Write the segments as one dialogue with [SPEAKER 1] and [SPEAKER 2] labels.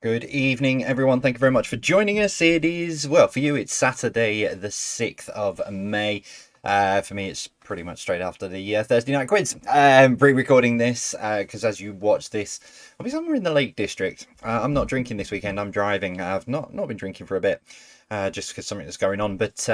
[SPEAKER 1] Good evening, everyone. Thank you very much for joining us. It is, well, for you, it's Saturday, the 6th of May. For me, it's pretty much straight after the Thursday night quiz. Pre-recording this because as you watch this, I'll be somewhere in the Lake District. I'm not drinking this weekend. I'm driving. I've not been drinking for a bit, just because something that's going on. But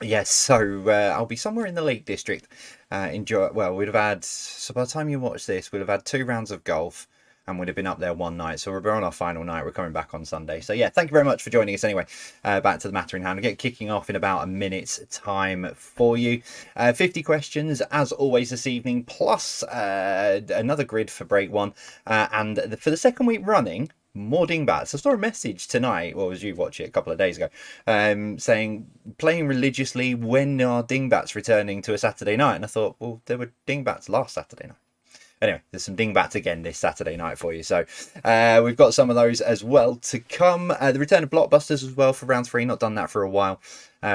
[SPEAKER 1] yes, so I'll be somewhere in the Lake District. Enjoy. Well, we'd have had. So by the time you watch this, we'd have had 2 rounds of golf and we'd have been up there one night. So we're on our final night. We're coming back on Sunday. So yeah, thank you very much for joining us anyway. Back to the matter in hand. We'll get kicking off in about a minute's time for you. 50 questions as always this evening, plus another grid for break one. And for the second week running, more dingbats. I saw a message tonight, or as you watch it a couple of days ago, saying playing religiously, when are dingbats returning to a Saturday night? And I thought, well, there were dingbats last Saturday night. Anyway, there's some dingbats again this Saturday night for you. So we've got some of those as well to come. The return of Blockbusters as well for round 3. Not done that for a while,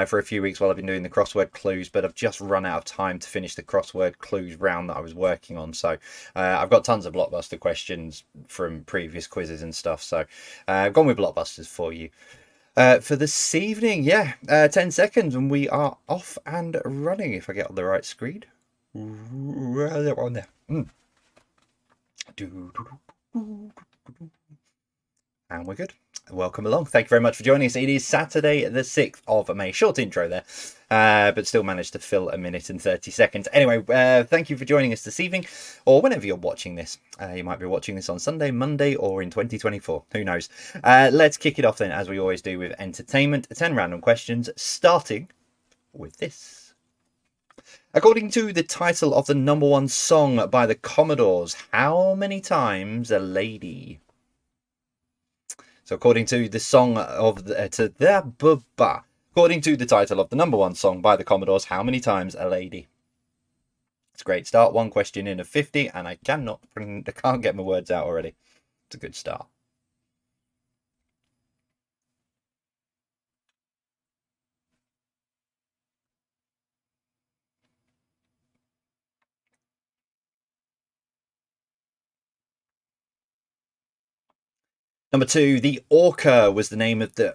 [SPEAKER 1] for a few weeks while I've been doing the crossword clues, but I've just run out of time to finish the crossword clues round that I was working on. So I've got tons of Blockbuster questions from previous quizzes and stuff. So I've gone with Blockbusters for you. For this evening, 10 seconds and we are off and running if I get on the right screen. On there. And we're good. Welcome along. Thank you very much for joining us. It is Saturday the 6th of May. Short intro there, but still managed to fill a minute and 30 seconds. Anyway, thank you for joining us this evening, or whenever you're watching this. You might be watching this on Sunday, Monday, or in 2024. Who knows? Let's kick it off then, as we always do, with entertainment. 10 random questions, starting with this. According to the title of the #1 song by the Commodores, how many times a lady? So according to the song of according to the title of the #1 song by the Commodores, how many times a lady? It's a great start. One question in of 50, and I can't get my words out already. It's a good start. Number 2, the Orca was the name of the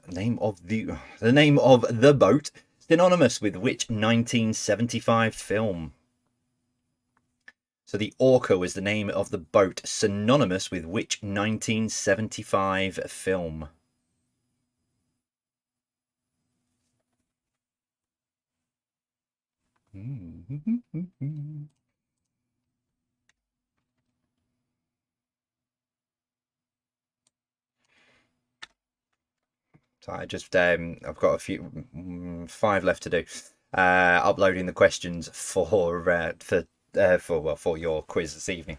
[SPEAKER 1] boat, synonymous with which 1975 film? So the Orca was the name of the boat, synonymous with which 1975 film? So I just I've got a few 5 left to do. Uploading the questions for your quiz this evening.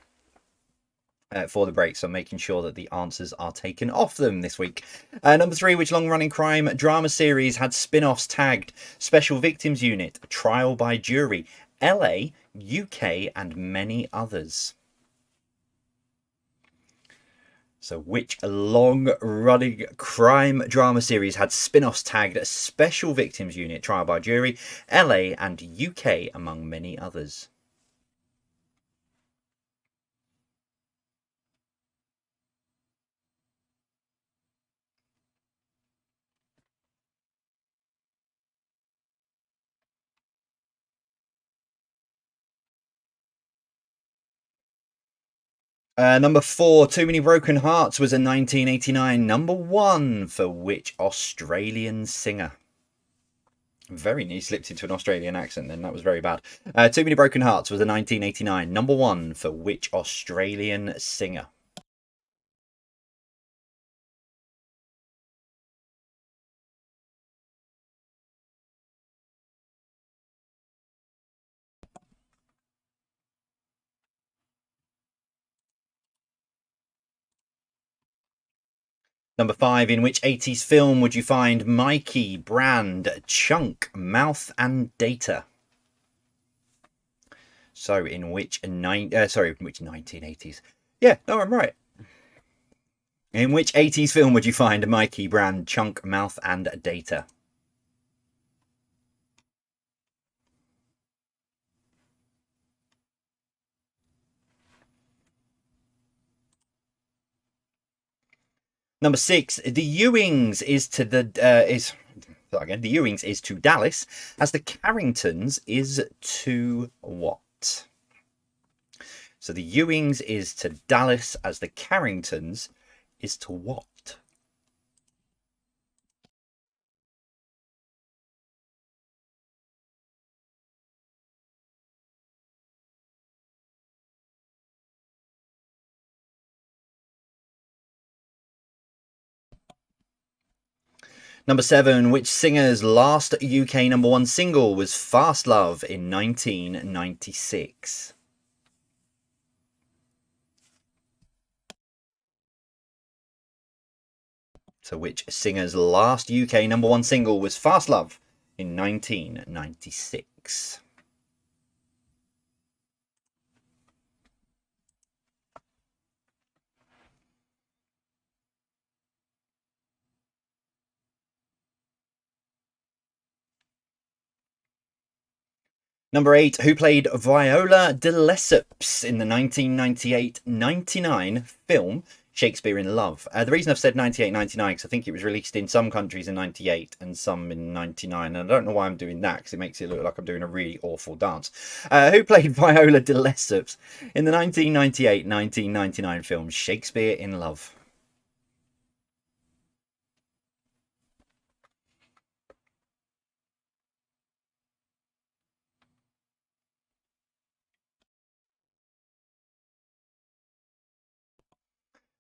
[SPEAKER 1] For the break, so making sure that the answers are taken off them this week. Number 3, which long-running crime drama series had spin-offs tagged Special Victims Unit, Trial by Jury, LA, UK, and many others? So which long-running crime drama series had spin-offs tagged Special Victims Unit, Trial by Jury, LA, and UK, among many others? Number 4, Too Many Broken Hearts was a 1989 #1 for which Australian singer? Very neat, slipped into an Australian accent then, that was very bad. Too Many Broken Hearts was a 1989 #1 for which Australian singer? Number 5, in which 80s film would you find Mikey, Brand, Chunk, Mouth, and Data? So in which 1980s? Yeah, no, I'm right. In which 80s film would you find Mikey, Brand, Chunk, Mouth, and Data? Number 6, the Ewings is to the the Ewings is to Dallas as the Carringtons is to what? So the Ewings is to Dallas as the Carringtons is to what? Number 7, which singer's last UK #1 single was Fast Love in 1996? So which singer's last UK #1 single was Fast Love in 1996? Number 8, who played Viola de Lesseps in the 1998-99 film Shakespeare in Love? The reason I've said 98-99 because I think it was released in some countries in 98 and some in 99. And I don't know why I'm doing that because it makes it look like I'm doing a really awful dance. Who played Viola de Lesseps in the 1998-1999 film Shakespeare in Love?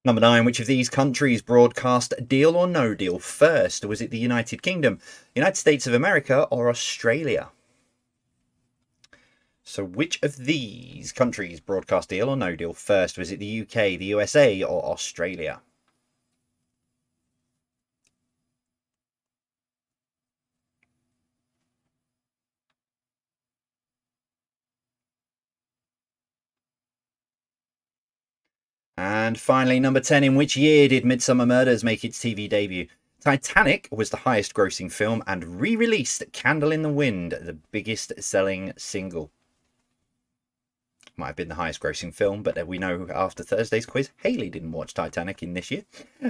[SPEAKER 1] Number 9, which of these countries broadcast Deal or No Deal first? Was it the United Kingdom, United States of America, or Australia? So which of these countries broadcast Deal or No Deal first? Was it the UK, the USA, or Australia? And finally, number 10, in which year did Midsummer Murders make its TV debut? Titanic was the highest grossing film and re-released Candle in the Wind, the biggest selling single. Might have been the highest grossing film, but we know after Thursday's quiz, Haley didn't watch Titanic in this year.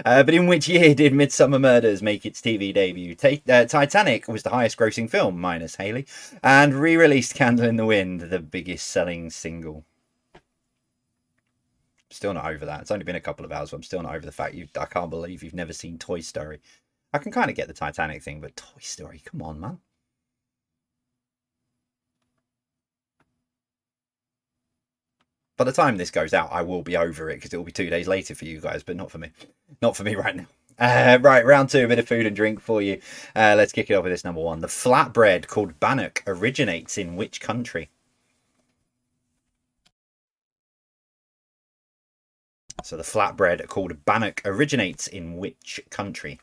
[SPEAKER 1] But in which year did Midsummer Murders make its TV debut? Titanic was the highest grossing film, minus Haley, and re-released Candle in the Wind, the biggest selling single. Still not over that. It's only been a couple of hours, but I'm still not over the fact I can't believe you've never seen Toy Story. I can kind of get the Titanic thing, but Toy Story, come on, man. By the time this goes out, I will be over it because it will be 2 days later for you guys, but not for me. Not for me right now. Right, round 2, a bit of food and drink for you. Let's kick it off with this number 1. The flatbread called bannock originates in which country? So the flatbread called bannock originates in which country?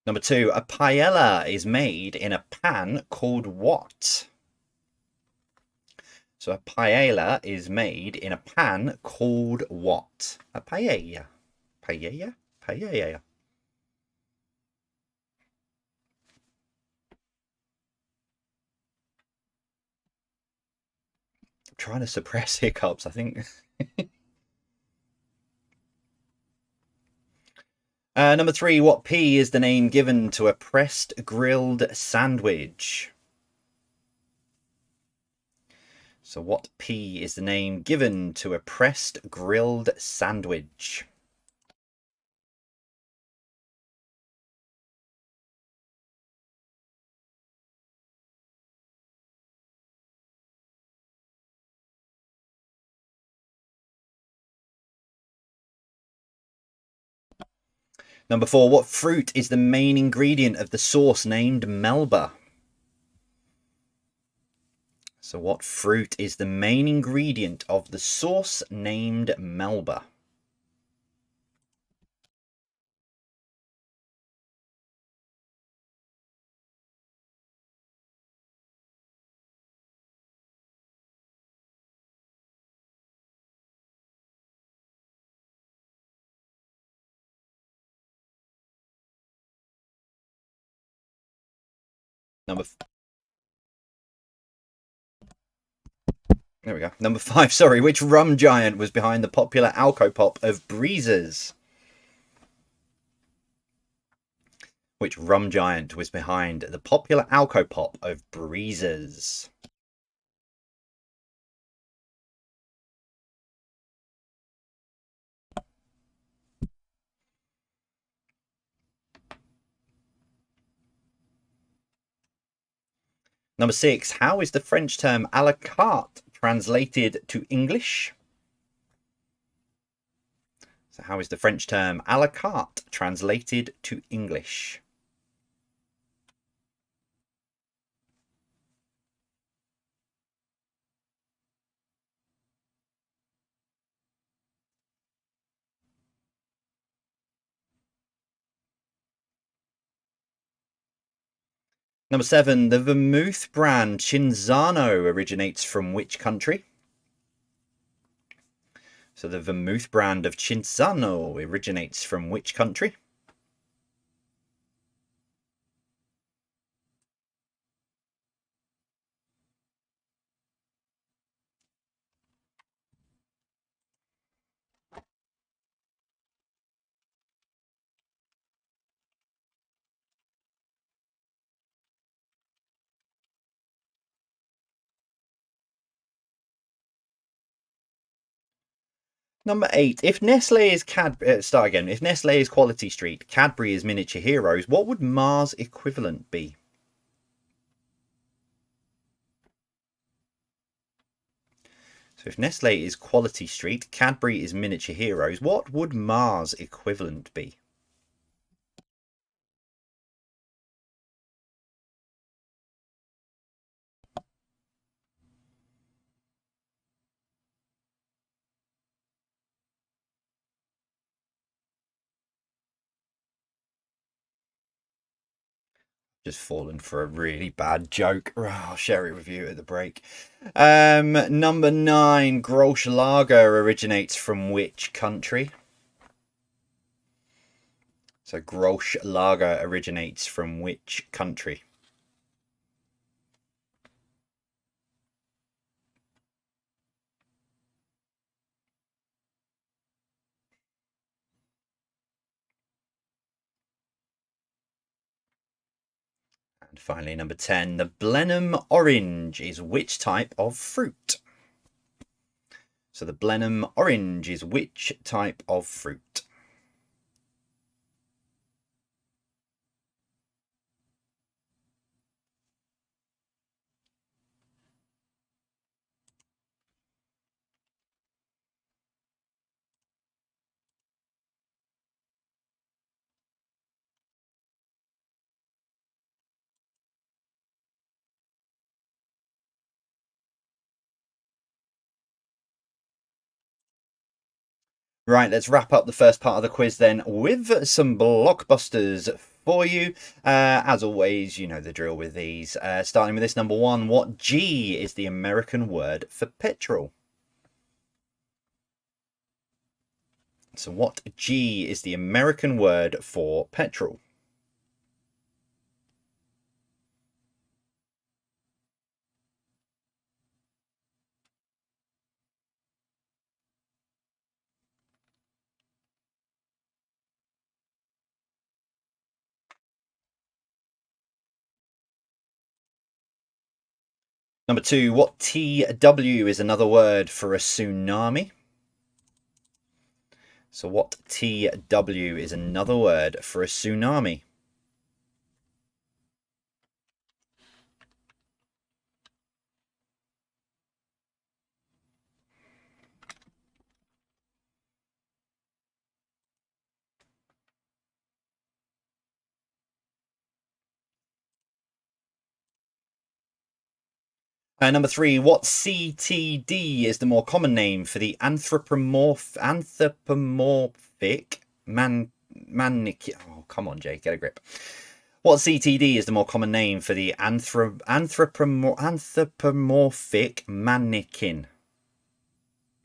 [SPEAKER 1] Number 2, a paella is made in a pan called what? So a paella is made in a pan called what? A paella. Paella? Paella. I'm trying to suppress hiccups, I think. Number 3, what pea is the name given to a pressed grilled sandwich? So what pea is the name given to a pressed grilled sandwich? Number 4, what fruit is the main ingredient of the sauce named Melba? So what fruit is the main ingredient of the sauce named Melba? Number There we go. Number 5, sorry. Which rum giant was behind the popular alcopop of Breezers? Which rum giant was behind the popular alcopop of Breezers? Number 6, how is the French term à la carte translated to English? So how is the French term à la carte translated to English? Number 7, the vermouth brand Cinzano originates from which country? So the vermouth brand of Cinzano originates from which country? Number 8, if Nestle is If Nestle is Quality Street, Cadbury is Miniature Heroes, what would Mars equivalent be? So if Nestle is Quality Street, Cadbury is Miniature Heroes, what would Mars equivalent be? Just fallen for a really bad joke. I'll share it with you at the break. Number 9, Grolsch Lager originates from which country? So Grolsch Lager originates from which country? And finally, number 10, the Blenheim orange is which type of fruit? So the Blenheim orange is which type of fruit? Right, let's wrap up the first part of the quiz then with some blockbusters for you. As always, you know the drill with these. Starting with this number 1, what G is the American word for petrol? So what G is the American word for petrol? Number 2, what TW is another word for a tsunami? So what TW is another word for a tsunami? Number 3, what CTD is the more common name for the anthropomorphic mannequin? Oh, come on, Jake, get a grip. What CTD is the more common name for the anthropomorphic mannequin?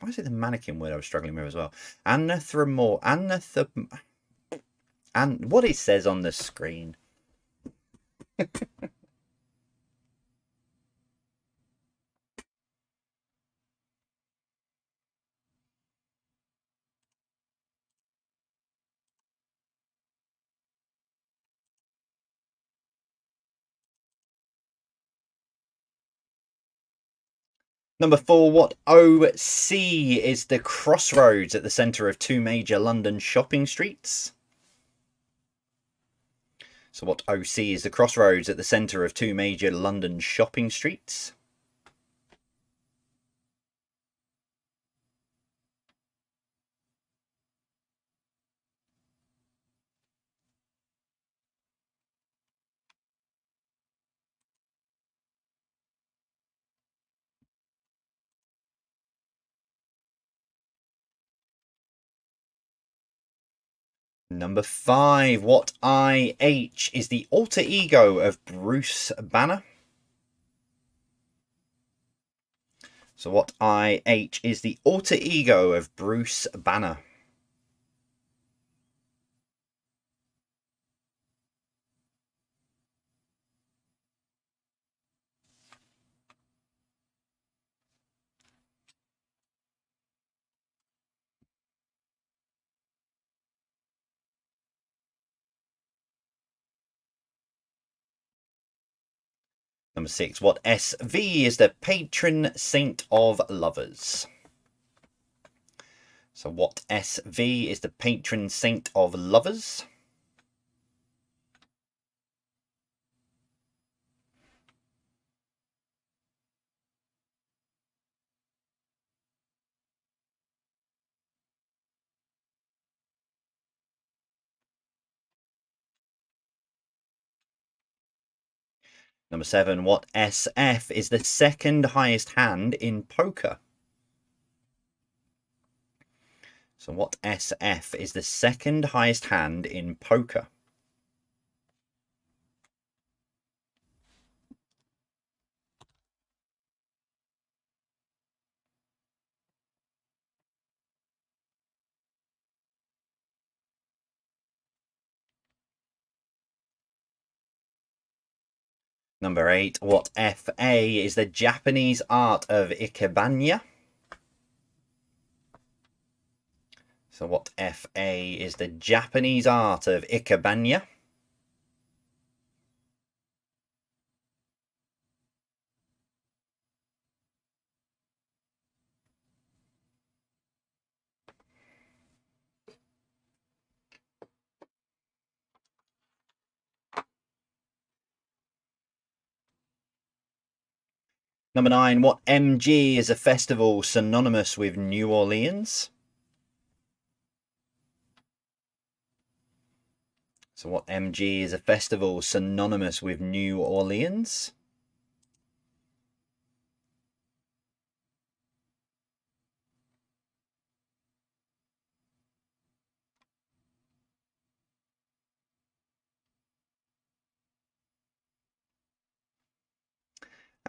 [SPEAKER 1] Why is it the mannequin word I was struggling with as well? And what it says on the screen. Number 4, what OC is the crossroads at the centre of two major London shopping streets? So what OC is the crossroads at the centre of two major London shopping streets? Number 5, what IH is the alter ego of Bruce Banner? So what IH is the alter ego of Bruce Banner? Number 6, what SV is the patron saint of lovers? So what SV is the patron saint of lovers? Number 7, what SF is the second highest hand in poker? So what SF is the second highest hand in poker? Number 8, what FA is the Japanese art of ikebana? So what FA is the Japanese art of ikebana? Number 9, what MG is a festival synonymous with New Orleans? So what MG is a festival synonymous with New Orleans?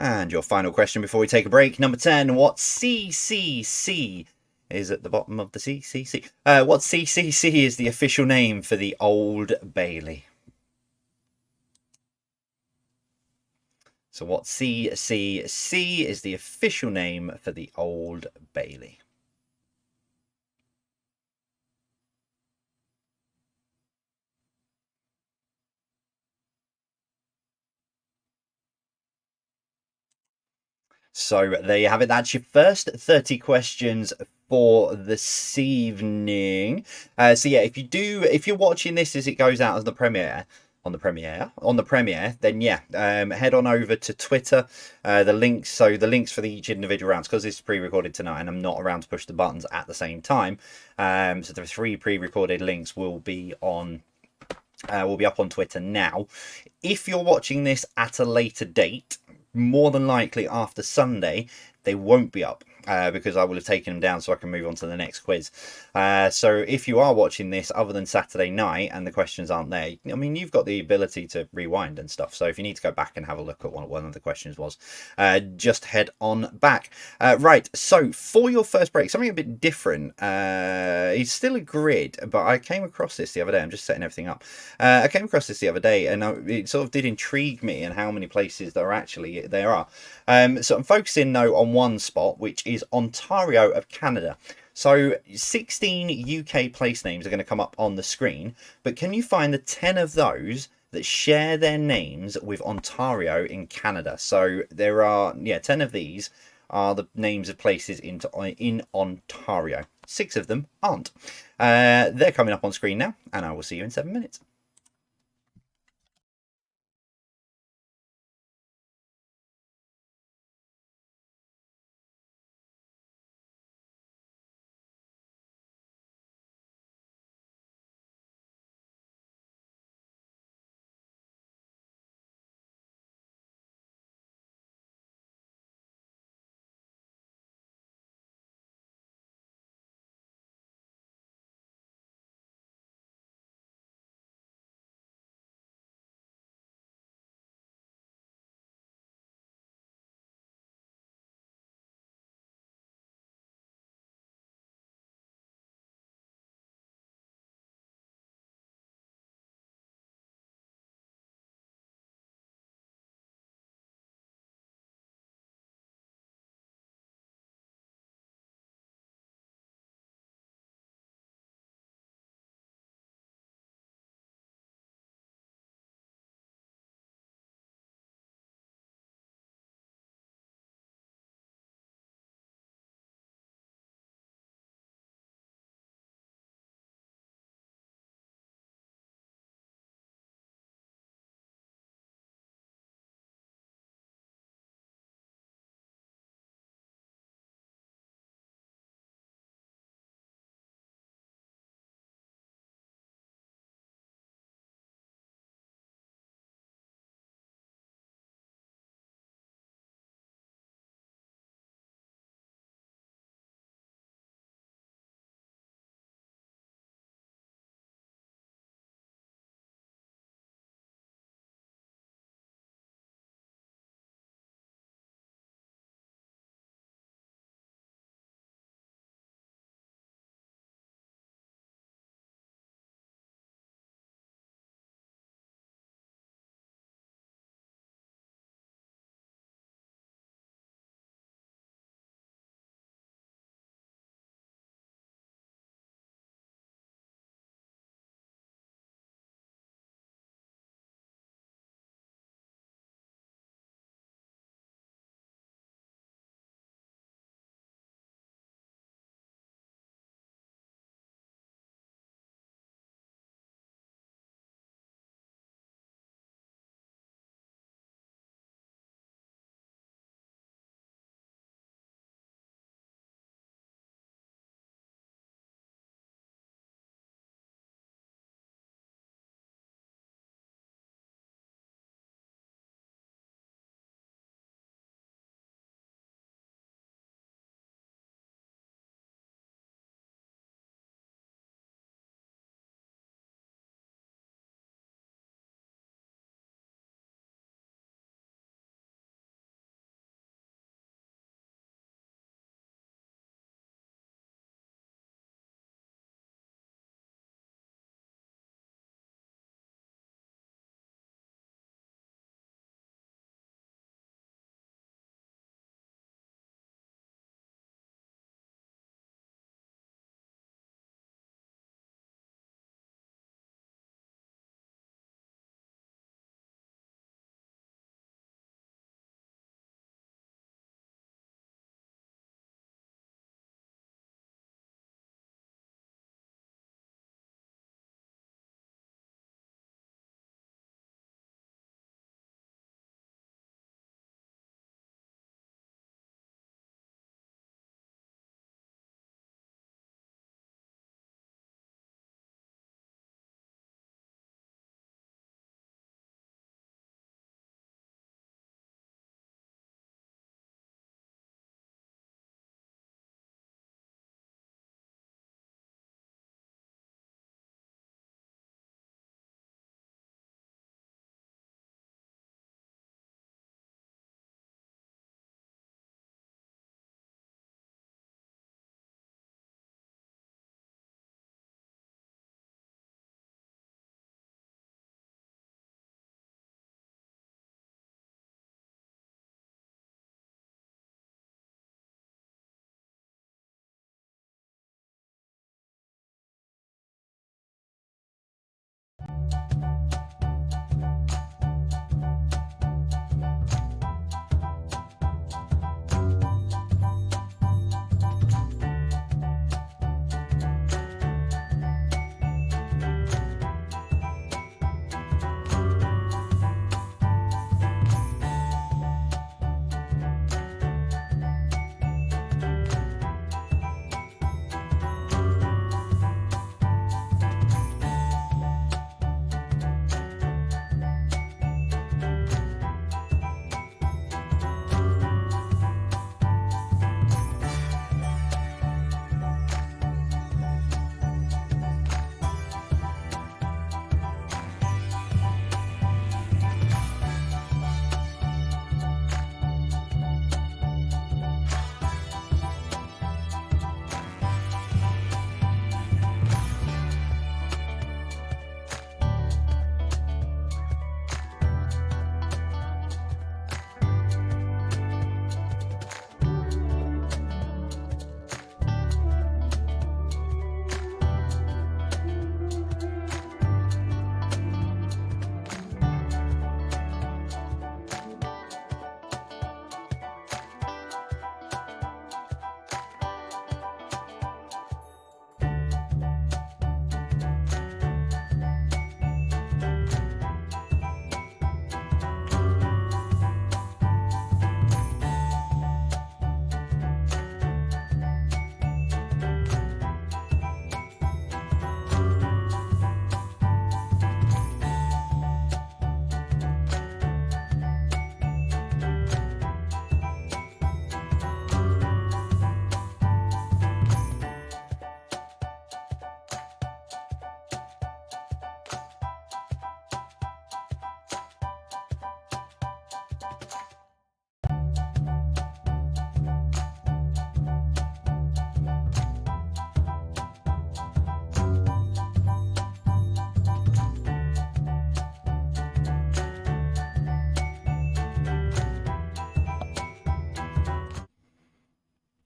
[SPEAKER 1] And your final question before we take a break. Number 10, what CCC is at the bottom of the CCC? What CCC is the official name for the Old Bailey? So what CCC is the official name for the Old Bailey? So there you have it. That's your first 30 questions for this evening. So yeah, if you're watching this as it goes out as the premiere, then yeah, head on over to Twitter. The links for each individual rounds, because this is pre-recorded tonight and I'm not around to push the buttons at the same time. So the 3 pre-recorded links will be on. Will be up on Twitter now. If you're watching this at a later date, more than likely after Sunday, they won't be up because I will have taken them down so I can move on to the next quiz. So if you are watching this other than Saturday night and the questions aren't there, I mean, you've got the ability to rewind and stuff. So if you need to go back and have a look at what one of the questions was, just head on back. Right, so for your first break, something a bit different. It's still a grid, but I came across this the other day. I'm just setting everything up. I came across this the other day, and it sort of did intrigue me in how many places there are. So I'm focusing though on one spot, which is Ontario of Canada. So 16 UK place names are going to come up on the screen, but can you find the 10 of those that share their names with Ontario in Canada? So there are 10 of these. are the names of places in Ontario. 6 of them aren't. They're coming up on screen now, and I will see you in 7 minutes.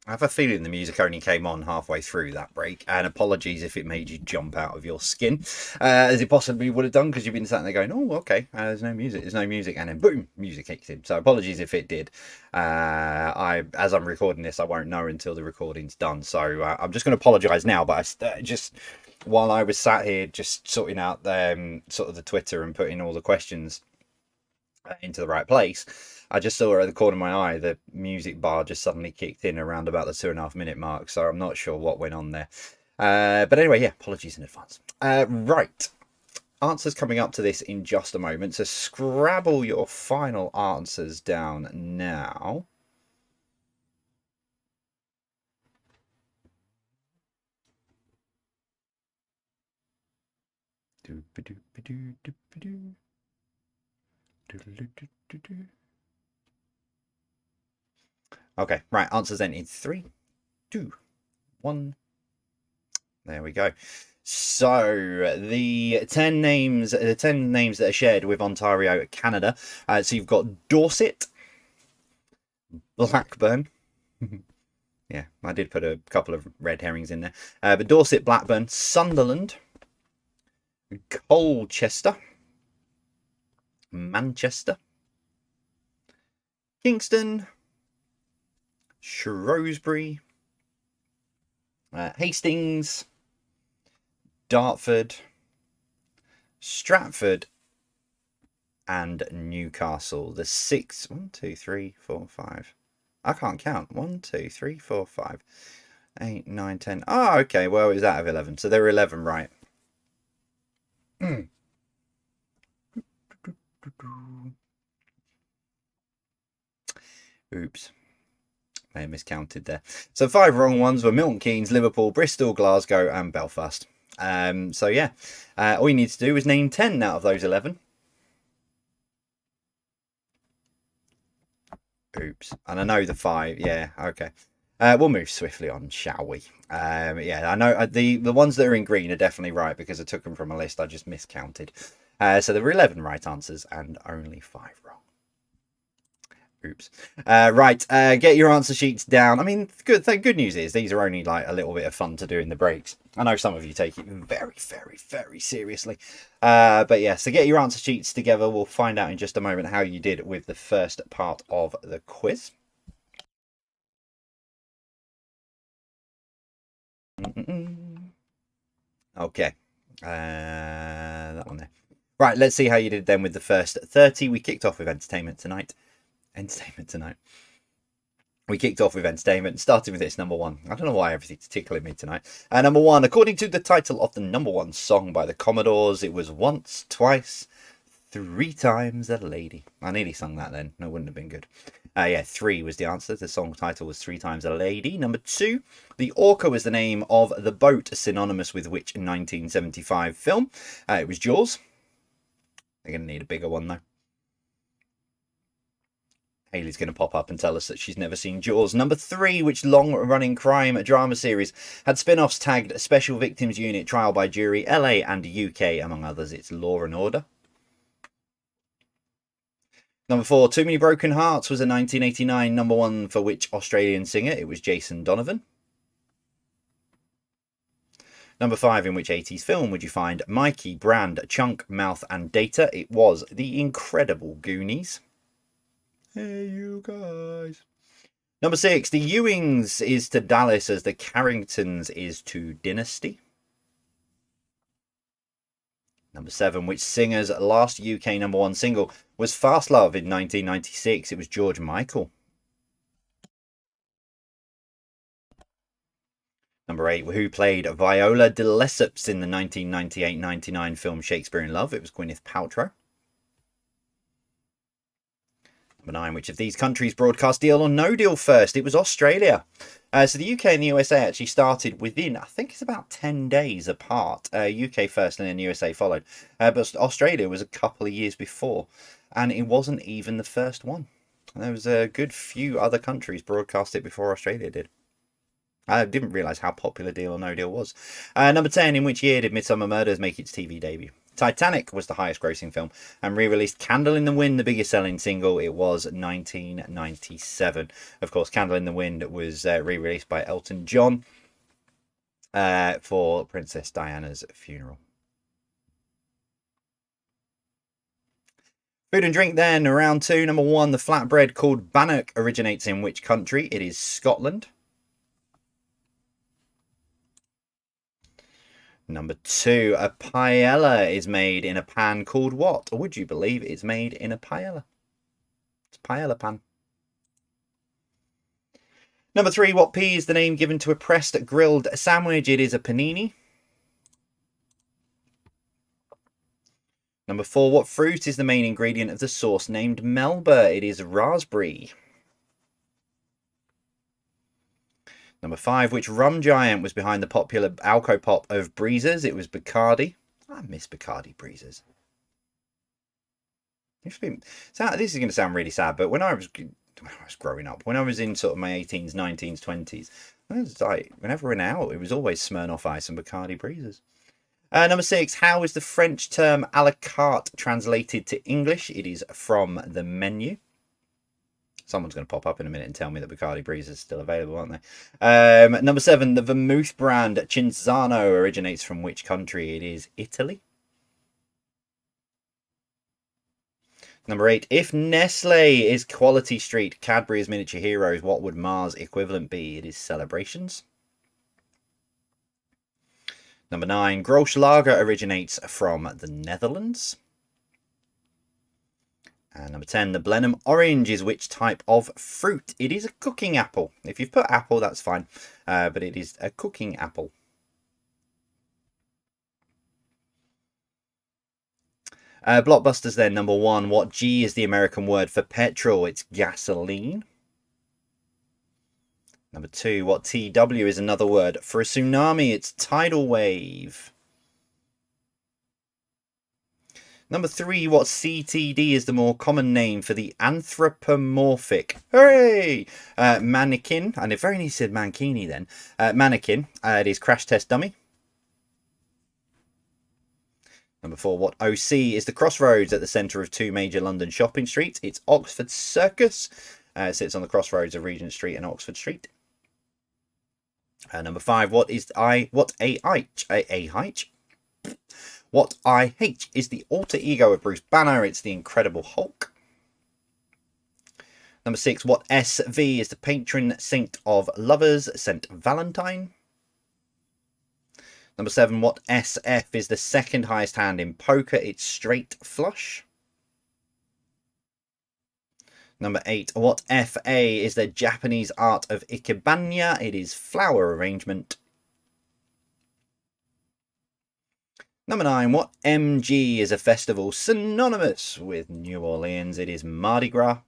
[SPEAKER 1] I have a feeling the music only came on halfway through that break, and apologies if it made you jump out of your skin, as it possibly would have done, because you've been sat there going, oh, okay, there's no music, and then boom, music kicks in. So apologies if it did. As I'm recording this, I won't know until the recording's done, so I'm just going to apologise now, but just while I was sat here just sorting out sort of the Twitter and putting all the questions into the right place, I just saw at the corner of my eye the music bar just suddenly kicked in around about the 2.5 minute mark, so I'm not sure what went on there. But anyway, yeah, apologies in advance. Right, answers coming up to this in just a moment, so scrabble your final answers down now. Okay, right, answers then in 3, 2, 1. There we go. So the 10 names that are shared with Ontario, Canada. So you've got Dorset, Blackburn. Yeah, I did put a couple of red herrings in there. But Dorset, Blackburn, Sunderland, Colchester, Manchester, Kingston, Shrewsbury, Hastings, Dartford, Stratford, and Newcastle. The 6, 1, 2, 3, 4, 5. I can't count. 1, 2, 3, 4, 5, 8, 9, 10. Oh, okay. Well, it was out of 11. So there were 11 right. Oops. I have miscounted there. So 5 wrong ones were Milton Keynes, Liverpool, Bristol, Glasgow, and Belfast. So yeah, all you need to do is name 10 out of those 11. Oops. And I know the 5. Yeah, okay. We'll move swiftly on, shall we? Yeah, I know the ones that are in green are definitely right because I took them from a list. I just miscounted. So there were 11 right answers and only 5 wrong. Oops. Right, get your answer sheets down. I mean, good news is these are only like a little bit of fun to do in the breaks. I know some of you take it very, very, very seriously. But yeah, so get your answer sheets together. We'll find out in just a moment how you did with the first part of the quiz. Okay. That one there. Right, let's see how you did then with the first 30. We kicked off with entertainment tonight. We kicked off with entertainment, starting with this number 1. I don't know why everything's tickling me tonight. Number 1, according to the title of the number 1 song by the Commodores, it was Once, Twice, 3 Times a Lady. I nearly sung that then. No, wouldn't have been good. Yeah, 3 was the answer. The song title was 3 Times a Lady. Number 2, the Orca was the name of the boat synonymous with which 1975 film? It was Jaws. They're going to need a bigger one though. Hayley's going to pop up and tell us that she's never seen Jaws. Number 3, which long-running crime drama series had spin-offs tagged Special Victims Unit, Trial by Jury, LA and UK, among others. It's Law and Order. Number 4, Too Many Broken Hearts was a 1989 number 1 for which Australian singer? It was Jason Donovan. Number 5, in which 80s film would you find Mikey, Brand, Chunk, Mouth and Data? It was The Incredible Goonies. Hey, you guys. Number 6, the Ewings is to Dallas as the Carringtons is to Dynasty. Number 7, which singer's last UK number 1 single was Fast Love in 1996? It was George Michael. Number 8, who played Viola de Lesseps in the 1998-99 film Shakespeare in Love? It was Gwyneth Paltrow. Number 9, which of these countries broadcast Deal or No Deal first? It was Australia. So the UK and the USA actually started within, I think it's about 10 days apart. UK first and then USA followed. But Australia was a couple of years before. And it wasn't even the first one. There was a good few other countries broadcast it before Australia did. I didn't realise how popular Deal or No Deal was. Number 10, in which year did Midsummer Murders make its TV debut? Titanic was the highest grossing film and re-released Candle in the Wind, the biggest selling single. It was 1997. Of course, Candle in the Wind was re-released by Elton John for Princess Diana's funeral. Food and drink then, round 2. Number 1, the flatbread called bannock originates in which country? It is Scotland. Number 2, a paella is made in a pan called what? Or would you believe it's made in a paella? It's paella pan. Number 3, what pea is the name given to a pressed grilled sandwich? It is a panini. Number 4, what fruit is the main ingredient of the sauce named Melba? It is raspberry. Number 5, which rum giant was behind the popular Alco Pop of Breezers? It was Bacardi. I miss Bacardi Breezers. This is going to sound really sad, but when I was growing up, when I was in sort of my 18s, 19s, 20s, it was like, whenever we went out, it was always Smirnoff Ice and Bacardi Breezers. Number 6, how is the French term a la carte translated to English? It is from the menu. Someone's going to pop up in a minute and tell me that Bacardi Breeze is still available, aren't they? Number 7, the vermouth brand Cinzano originates from which country? It is Italy. Number 8, if Nestle is Quality Street, Cadbury is Miniature Heroes, what would Mars equivalent be? It is Celebrations. Number 9, Grolsch Lager originates from the Netherlands. And number 10, the Blenheim orange is which type of fruit? It is a cooking apple. If you've put apple, that's fine. But it is a cooking apple. Blockbusters then, number 1. What G is the American word for petrol? It's gasoline. Number 2, what TW is another word for a tsunami? It's tidal wave. Number 3, what CTD is the more common name for the anthropomorphic, hooray, mannequin, and if only said mankini then, mannequin, it is crash test dummy. Number 4, what OC is the crossroads at the centre of 2 major London shopping streets? It's Oxford Circus, it sits on the crossroads of Regent Street and Oxford Street. Number 5, what IH is the alter ego of Bruce Banner? It's the Incredible Hulk. Number 6, what SV is the patron saint of lovers? Saint Valentine. Number 7, what SF is the second highest hand in poker? It's straight flush. Number 8, what FA is the Japanese art of ikebana? It is flower arrangement. Number 9, what MG is a festival synonymous with New Orleans? It is Mardi Gras.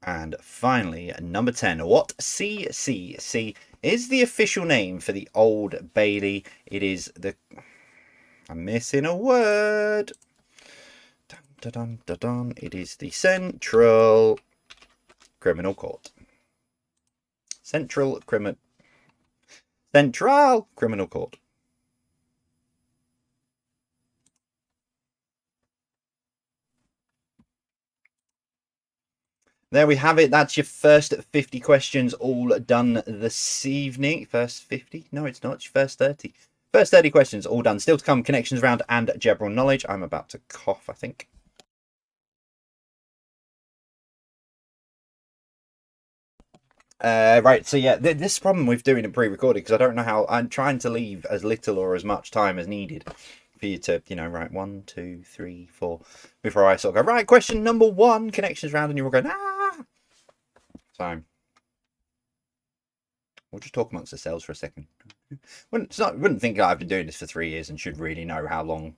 [SPEAKER 1] And finally, number 10, what CCC is the official name for the Old Bailey? It is the... I'm missing a word. Dun, dun, dun, dun, dun. It is the Central Criminal Court. Central Criminal Court. There we have it. That's your first 50 questions all done this evening. First 50? No, it's not. It's your first 30. First 30 questions all done. Still to come, connections round and general knowledge. I'm about to cough, I think. Right, so yeah, this problem with doing it pre-recorded, because I don't know how, I'm trying to leave as little or as much time as needed for you to, you know, right, 1, 2, 3, 4, before I sort of go, right, question number 1, connections round, and you're all going, ah! So, we'll just talk amongst ourselves for a second. Wouldn't think I've been doing this for 3 years and should really know how long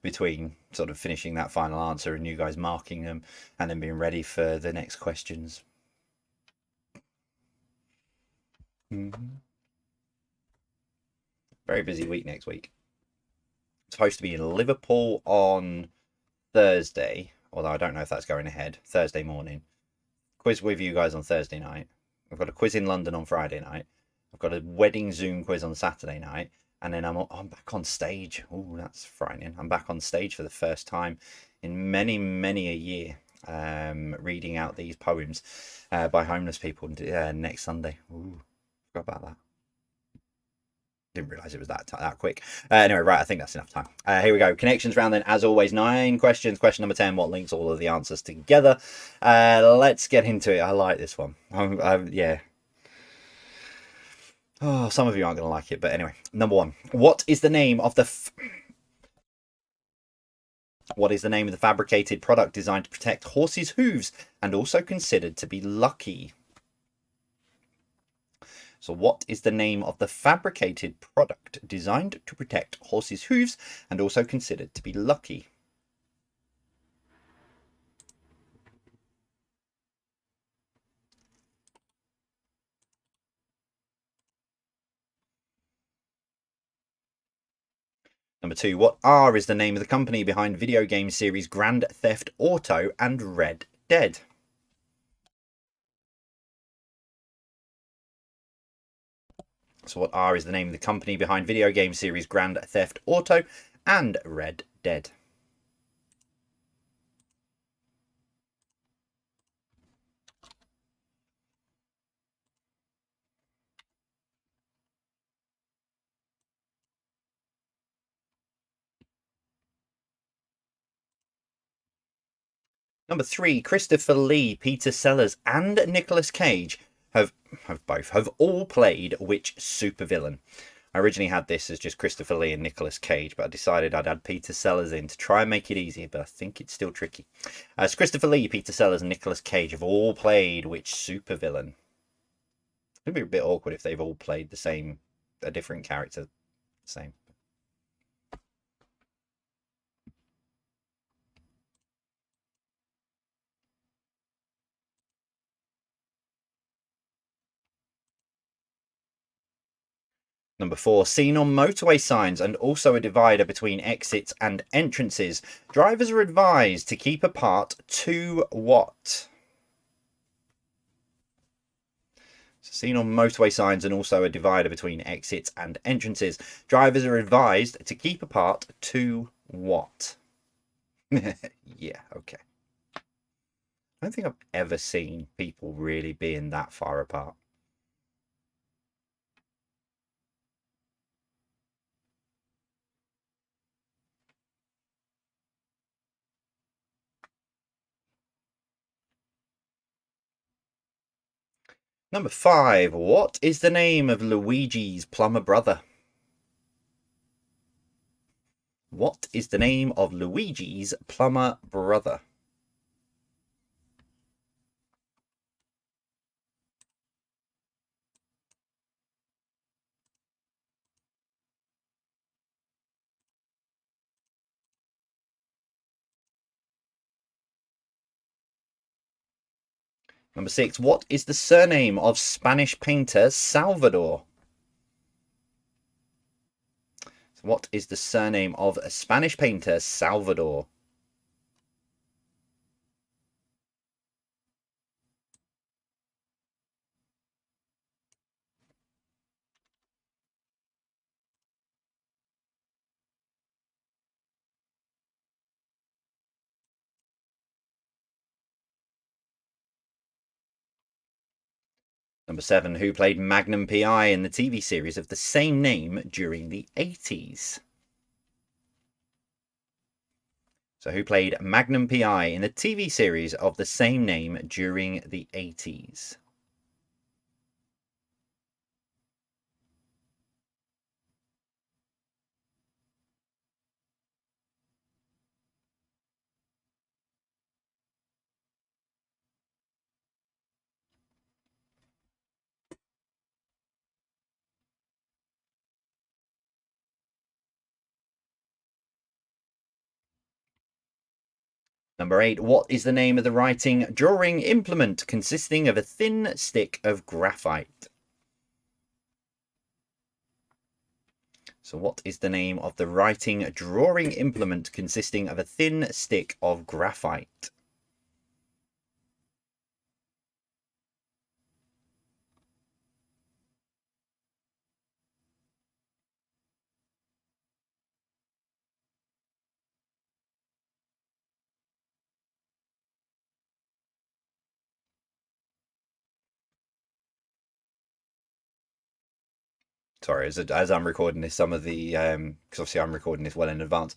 [SPEAKER 1] between sort of finishing that final answer and you guys marking them and then being ready for the next questions. Very busy week next week. Supposed to be in Liverpool on Thursday, although I don't know if that's going ahead. Thursday morning. Quiz with you guys on Thursday night. I've got a quiz in London on Friday night. I've got a wedding Zoom quiz on Saturday night. And then I'm back on stage. Oh, that's frightening. I'm back on stage for the first time in many a year, reading out these poems by homeless people next Sunday. Ooh, forgot about that. Didn't realize it was that quick. Anyway, right, I think that's enough time. Here we go. Connections round then, as always, 9 questions. Question number 10, what links all of the answers together? Let's get into it. I like this one. Yeah. Oh, some of you aren't going to like it, but anyway. Number 1. What is the name of the fabricated product designed to protect horses' hooves and also considered to be lucky? So what is the name of the fabricated product designed to protect horses' hooves and also considered to be lucky? Number 2, what R is the name of the company behind video game series Grand Theft Auto and Red Dead? So what R is the name of the company behind video game series Grand Theft Auto and Red Dead? Number 3, Christopher Lee, Peter Sellers, and Nicolas Cage have all played which supervillain? I originally had this as just Christopher Lee and Nicolas Cage, but I decided I'd add Peter Sellers in to try and make it easier, but I think it's still tricky. As Christopher Lee, Peter Sellers, and Nicolas Cage have all played which supervillain? It'd be a bit awkward if they've all played a different character. Same. Number 4, seen on motorway signs and also a divider between exits and entrances. Drivers are advised to keep apart to what? So seen on motorway signs and also a divider between exits and entrances. Drivers are advised to keep apart to what? Yeah, okay. I don't think I've ever seen people really being that far apart. Number 5, what is the name of Luigi's plumber brother? What is the name of Luigi's plumber brother? Number 6, what is the surname of Spanish painter Salvador? What is the surname of a Spanish painter Salvador? Number 7, who played Magnum PI in the TV series of the same name during the 80s? So who played Magnum PI in the TV series of the same name during the 80s? Number 8, what is the name of the writing drawing implement consisting of a thin stick of graphite? So what is the name of the writing drawing implement consisting of a thin stick of graphite? Sorry, as I'm recording this, some of the because obviously I'm recording this well in advance.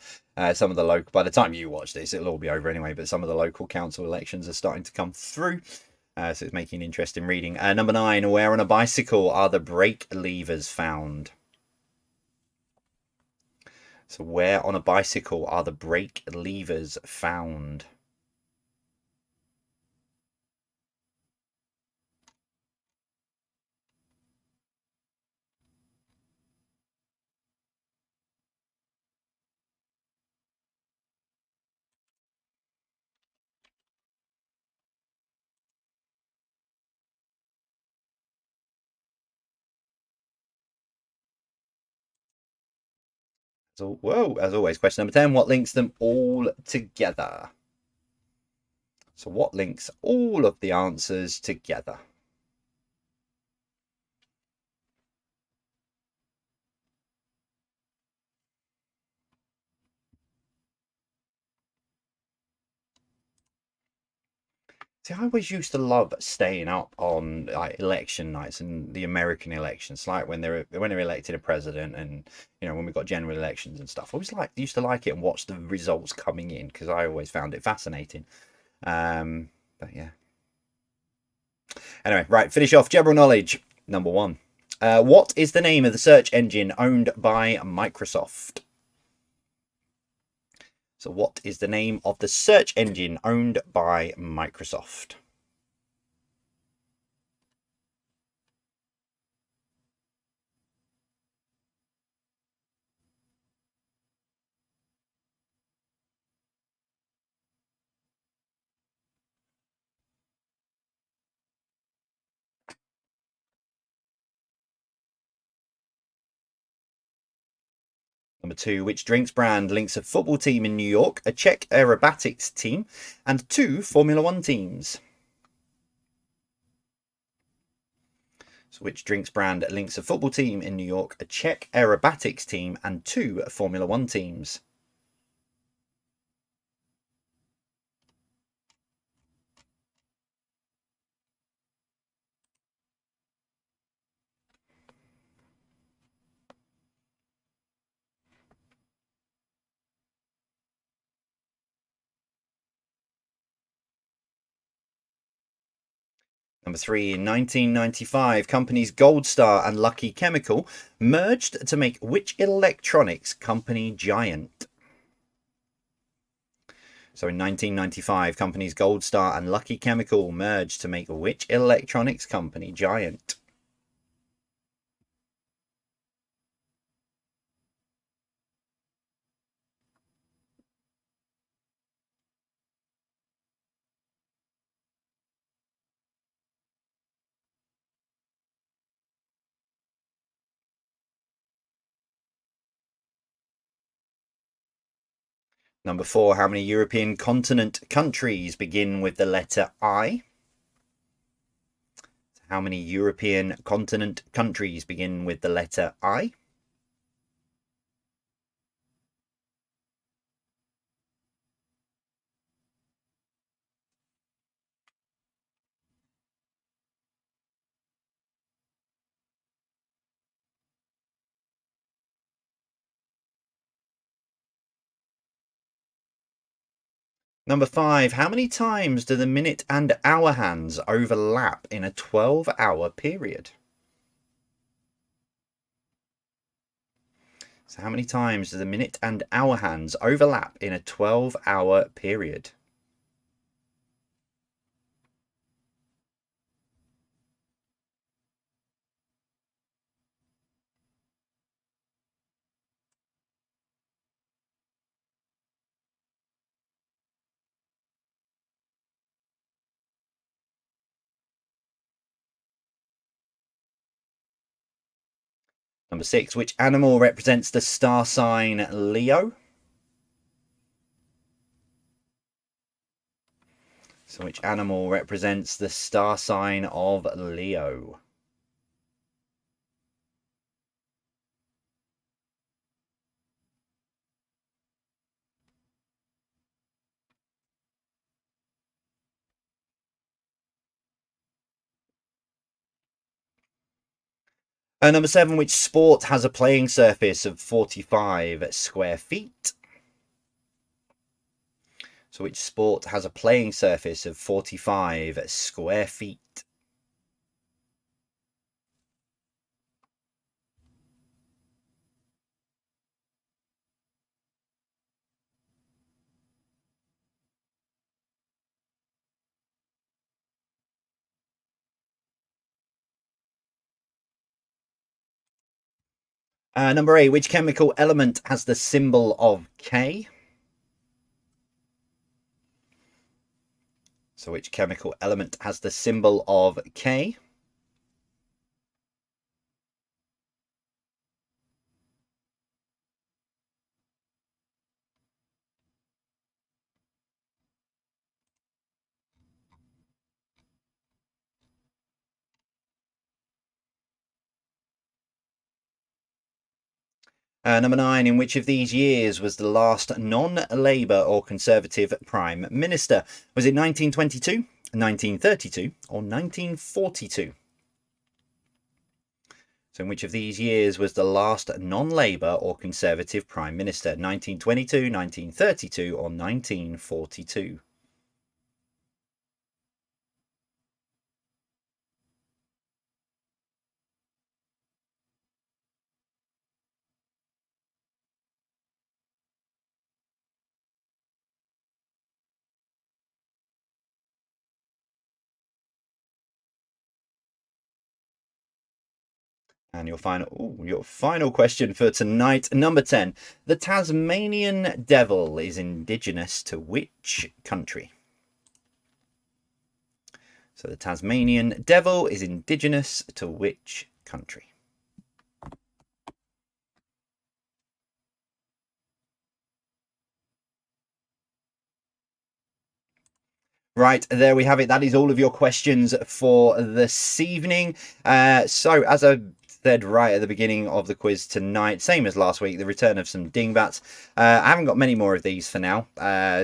[SPEAKER 1] Some of the local, by the time you watch this, it'll all be over anyway. But some of the local council elections are starting to come through, so it's making interesting reading. Number 9, where on a bicycle are the brake levers found? So where on a bicycle are the brake levers found? So, whoa, as always, question number 10, what links them all together? So what links all of the answers together? See, I always used to love staying up on like election nights and the American elections, like when they're elected a president, and when we got general elections and stuff. I always used to like it and watch the results coming in because I always found it fascinating. But yeah. Anyway, right, finish off general knowledge. Number 1. What is the name of the search engine owned by Microsoft? So what is the name of the search engine owned by Microsoft? Number 2, which drinks brand links a football team in New York, a Czech aerobatics team, and 2 Formula One teams? So which drinks brand links a football team in New York, a Czech aerobatics team, and 2 Formula One teams? Number 3, in 1995, companies Gold Star and Lucky Chemical merged to make which electronics company giant? So in 1995, companies Gold Star and Lucky Chemical merged to make which electronics company giant? Number 4, how many European continent countries begin with the letter I? How many European continent countries begin with the letter I? Number 5, how many times do the minute and hour hands overlap in a 12-hour period? So how many times do the minute and hour hands overlap in a 12-hour period? Number 6, which animal represents the star sign Leo? So which animal represents the star sign of Leo? Number 7, which sport has a playing surface of 45 square feet? So which sport has a playing surface of 45 square feet? Number 8, which chemical element has the symbol of K? So which chemical element has the symbol of K? Number 9, in which of these years was the last non-Labour or Conservative Prime Minister? Was it 1922, 1932 or 1942? So in which of these years was the last non-Labour or Conservative Prime Minister? 1922, 1932 or 1942? And your final question for tonight, number 10. The Tasmanian devil is indigenous to which country? So the Tasmanian devil is indigenous to which country? Right, there we have it. That is all of your questions for this evening. So, as I said right at the beginning of the quiz tonight, same as last week, the return of some dingbats. I haven't got many more of these for now.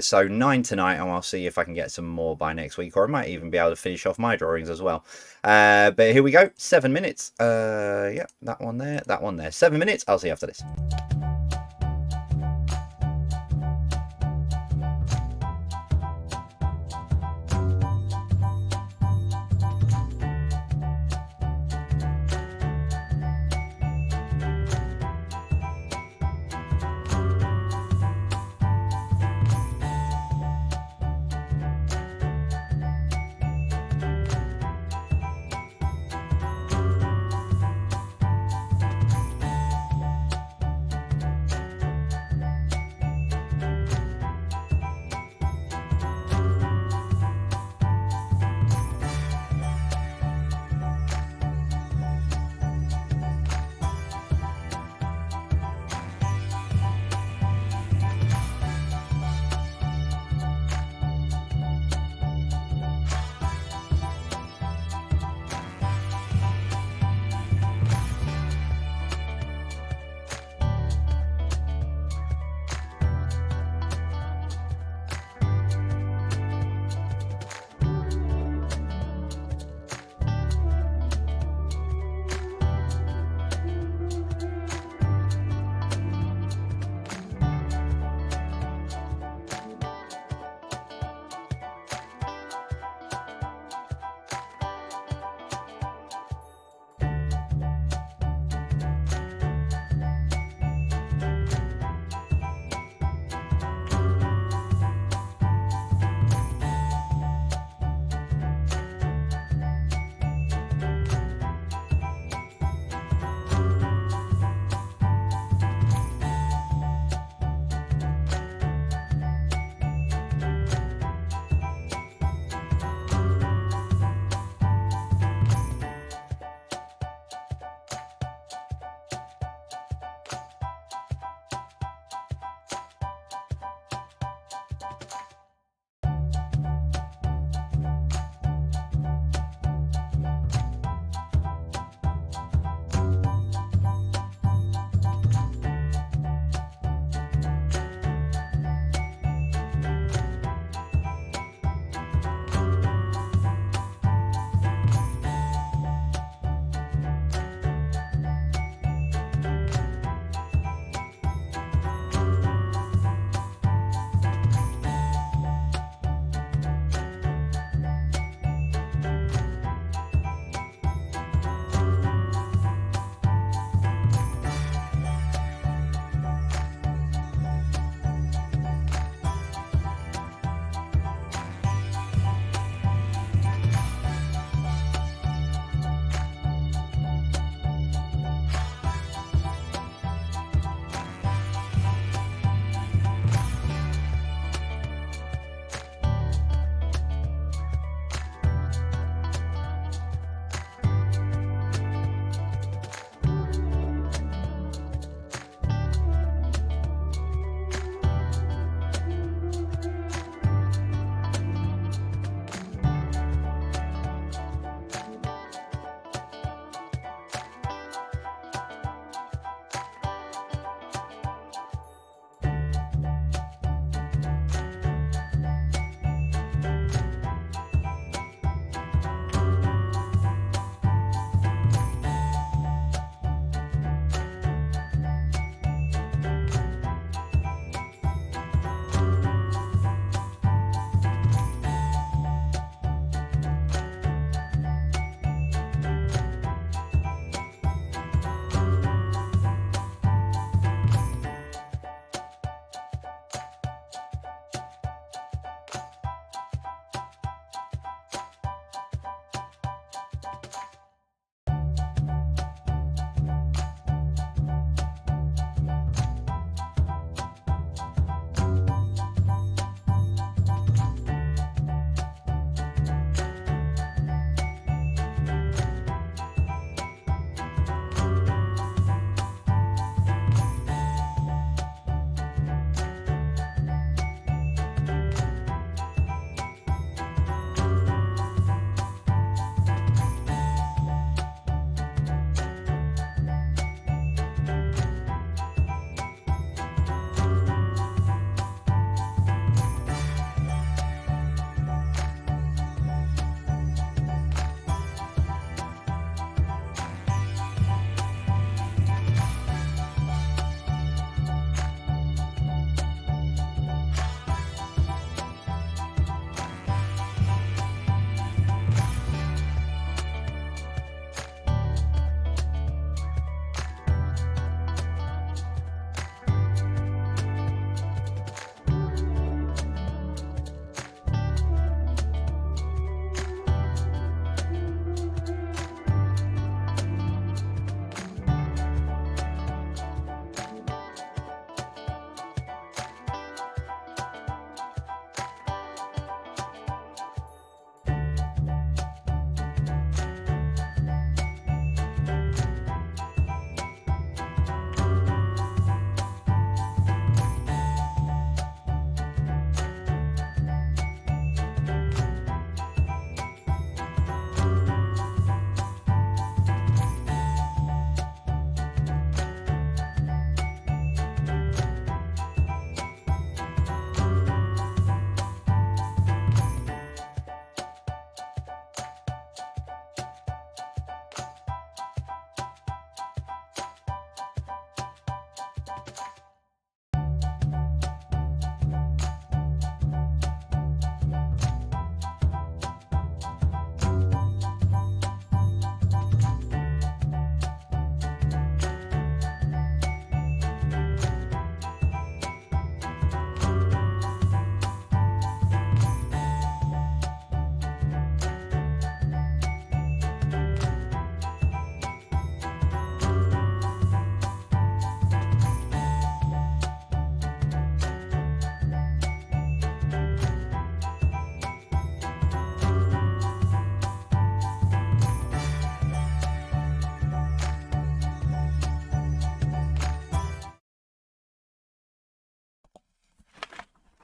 [SPEAKER 1] So 9 tonight, and I'll see if I can get some more by next week, or I might even be able to finish off my drawings as well. But here we go, 7 minutes. Yeah, that one there. 7 minutes. I'll see you after this.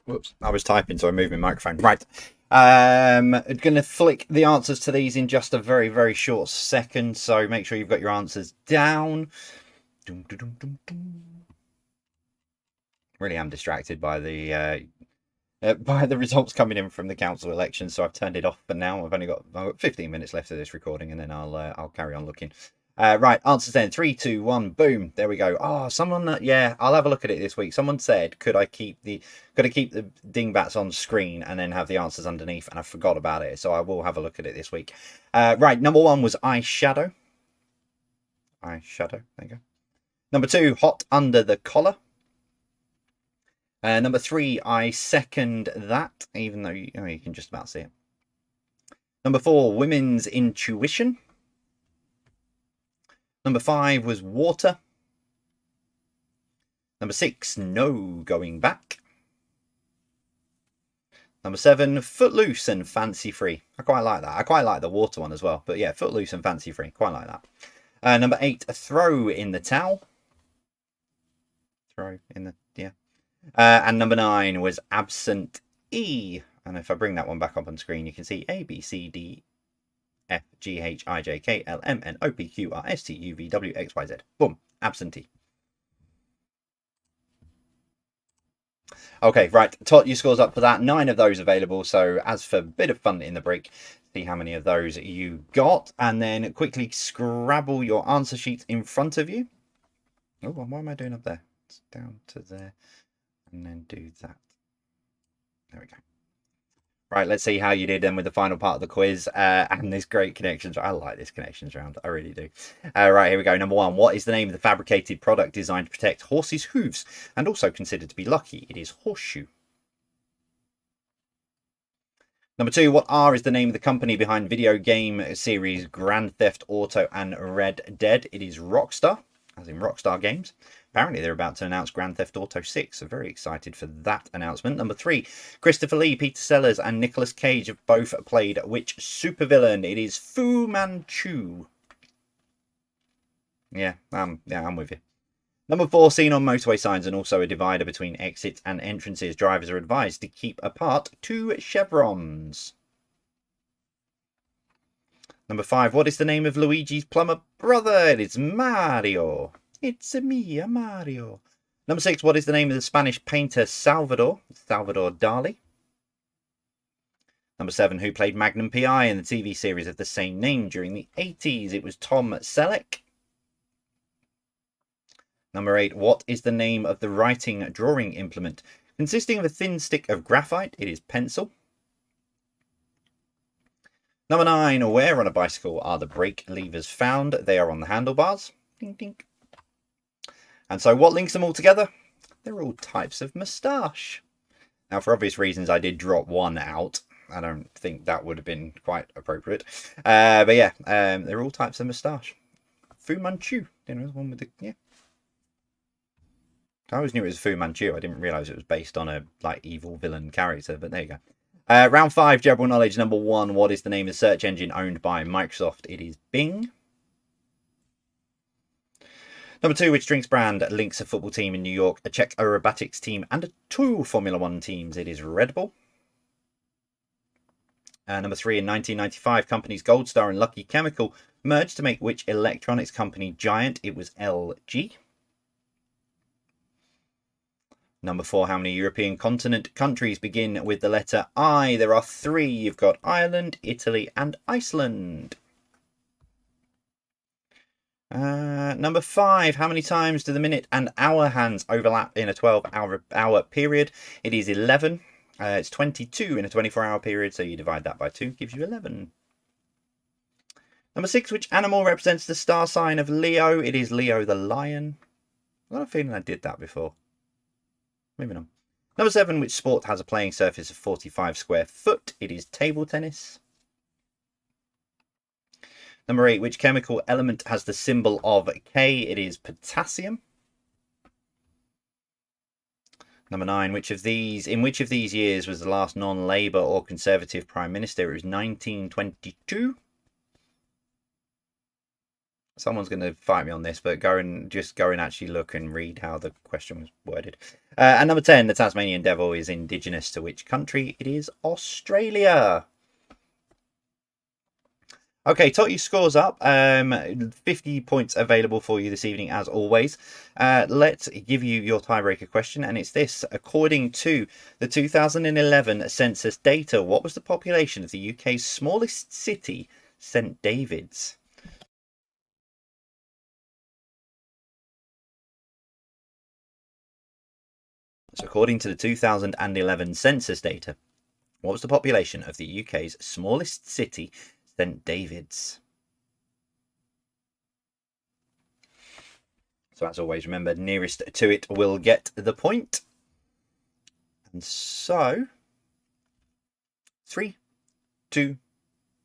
[SPEAKER 1] Whoops, I was typing, so I moved my microphone. Right. Going to flick the answers to these in just a very, very short second, so make sure you've got your answers down. Dum, dum, dum, dum. Really am distracted by the results coming in from the council elections, so I've turned it off. But now I've got 15 minutes left of this recording, and then I'll carry on looking. Right, answers then. 3, 2, 1, boom. There we go. Oh, someone, yeah, I'll have a look at it this week. Someone said, could I keep the dingbats on screen and then have the answers underneath? And I forgot about it, so I will have a look at it this week. Right, number 1 was eyeshadow. Eyeshadow. There you go. Number 2, hot under the collar. Number 3, I second that, even though you can just about see it. Number 4, women's intuition. Number 5 was water. Number 6, no going back. Number 7, footloose and fancy free. I quite like that. I quite like the water one as well. But yeah, footloose and fancy free. Quite like that. Number 8, throw in the towel. Throw in the, yeah. And number 9 was absent-e. And if I bring that one back up on screen, you can see A, B, C, D, F, G, H, I, J, K, L, M, N, O, P, Q, R, S, T, U, V, W, X, Y, Z. Boom. Absentee. Okay, right. Tot your scores up for that. 9 of those available. So as for a bit of fun in the break, see how many of those you got. And then quickly scrabble your answer sheets in front of you. Oh, what am I doing up there? It's down to there. And then do that. There we go. Right, let's see how you did then with the final part of the quiz and this great connections. I like this connections round. I really do. Right, here we go. Number 1. What is the name of the fabricated product designed to protect horses' hooves and also considered to be lucky? It is horseshoe. Number 2. What is the name of the company behind video game series Grand Theft Auto and Red Dead? It is Rockstar, as in Rockstar Games. Apparently, they're about to announce Grand Theft Auto 6, so very excited for that announcement. Number 3, Christopher Lee, Peter Sellers, and Nicolas Cage have both played which supervillain? It is Fu Manchu. Yeah, I'm with you. Number 4, seen on motorway signs and also a divider between exits and entrances. Drivers are advised to keep apart 2 chevrons. Number 5, what is the name of Luigi's plumber brother? It is Mario. It's me, Mario. Number 6, what is the name of the Spanish painter Salvador Dali? Number 7, who played Magnum P.I. in the TV series of the same name during the 80s? It was Tom Selleck. Number 8, what is the name of the drawing implement? Consisting of a thin stick of graphite, it is pencil. Number 9, where on a bicycle are the brake levers found? They are on the handlebars. Ding, ding. And so what links them all together? They're all types of moustache. Now, for obvious reasons, I did drop one out. I don't think that would have been quite appropriate. But yeah, they're all types of moustache. Fu Manchu, you know, the one with the, yeah. I always knew it was Fu Manchu. I didn't realise it was based on a, evil villain character, but there you go. Round 5, general knowledge. Number 1, what is the name of the search engine owned by Microsoft? It is Bing. Number 2, which drinks brand links a football team in New York, a Czech aerobatics team, and 2 Formula 1 teams? It is Red Bull. Number 3, in 1995, companies Gold Star and Lucky Chemical merged to make which electronics company giant? It was LG. Number 4, how many European continent countries begin with the letter I? There are 3. You've got Ireland, Italy, and Iceland. Number 5, how many times do the minute and hour hands overlap in a 12-hour period? It is 11. It's 22 in a 24-hour period, so you divide that by 2, gives you 11. Number 6, which animal represents the star sign of Leo? It is Leo the lion. I've got a feeling I did that before. Moving on. Number 7, which sport has a playing surface of 45 square foot? It is table tennis. Number 8, which chemical element has the symbol of K? It is potassium. Number 9, in which of these years was the last non-Labour or Conservative Prime Minister? It was 1922. Someone's going to fight me on this, but go and actually look and read how the question was worded. And number 10, the Tasmanian devil is indigenous to which country? It is Australia. Okay, tot your scores up. 50 points available for you this evening, as always. Let's give you your tiebreaker question, and it's this. According to the 2011 census data, what was the population of the UK's smallest city, St David's? So according to the 2011 census data, what was the population of the UK's smallest city, St David's? So as always, remember, nearest to it will get the point. And so, 3, 2,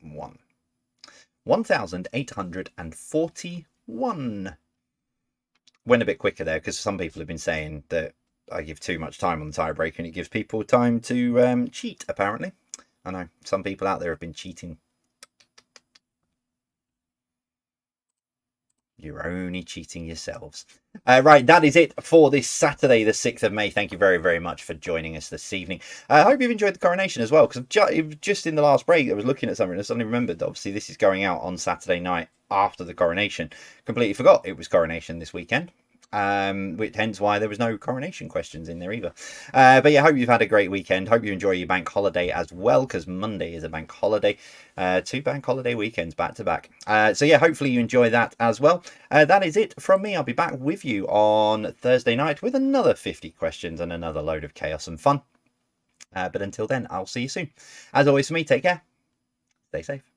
[SPEAKER 1] 1. 1,841. Went a bit quicker there because some people have been saying that I give too much time on the tiebreaker and it gives people time to cheat, apparently. I know some people out there have been cheating. You're only cheating yourselves. Right, that is it for this Saturday, the 6th of May. Thank you very, very much for joining us this evening. I hope you've enjoyed the coronation as well, because just in the last break, I was looking at something and I suddenly remembered that obviously this is going out on Saturday night after the coronation. Completely forgot it was coronation this weekend. Hence why there was no coronation questions in there either. But yeah, hope you've had a great weekend. Hope you enjoy your bank holiday as well, because Monday is a bank holiday. 2 bank holiday weekends back to back. So yeah, hopefully you enjoy that as well. That is it from me. I'll be back with you on Thursday night with another 50 questions and another load of chaos and fun. But until then, I'll see you soon. As always, for me, take care. Stay safe.